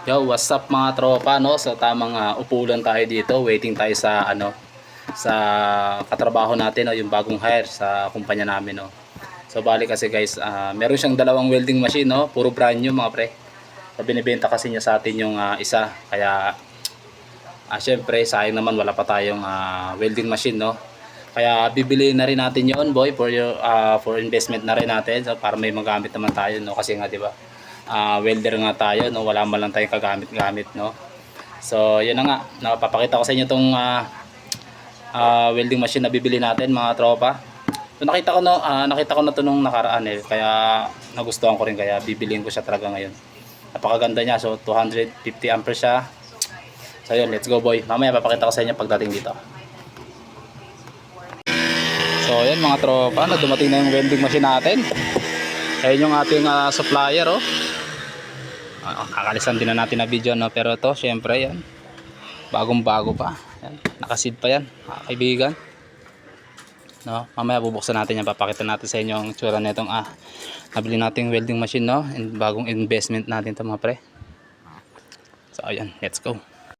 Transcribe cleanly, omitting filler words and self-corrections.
Yo, what's up mga tropa, no? So tamang upulan tayo dito, waiting tayo sa sa katrabaho natin, no, yung bagong hire sa kumpanya namin, no. So bali kasi guys, meron siyang dalawang welding machine, no, puro brand new mga pre. So binibenta kasi niya sa atin yung isa, kaya syempre sayang naman wala pa tayong welding machine, no. Kaya bibili na rin natin yon boy for investment na rin natin, so para may magamit naman tayo, no, kasi nga 'di ba? Welder nga tayo, no, wala man lang tayong kagamit-gamit, no. So yun na nga, napapakita ko sa inyo tong welding machine na bibili natin mga tropa. So nakita ko na to nung nakaraan eh, kaya nagustuhan ko rin, kaya bibiliin ko siya talaga ngayon. Napakaganda niya, so 250 amperes siya. So yun, let's go boy, mamaya papakita ko sa inyo pagdating dito. So yun mga tropa, dumating na yung welding machine natin. Ayun yung ating supplier, oh. Kakalisan din na natin na video, no, pero to syempre yan bagong bago pa yan, nakasid pa yan mga kaibigan, no. Mamaya bubuksan natin yan, papakita natin sa inyo ang tsura nitong nabili nating welding machine, no, and bagong investment natin to mga pre. So ayan, let's go.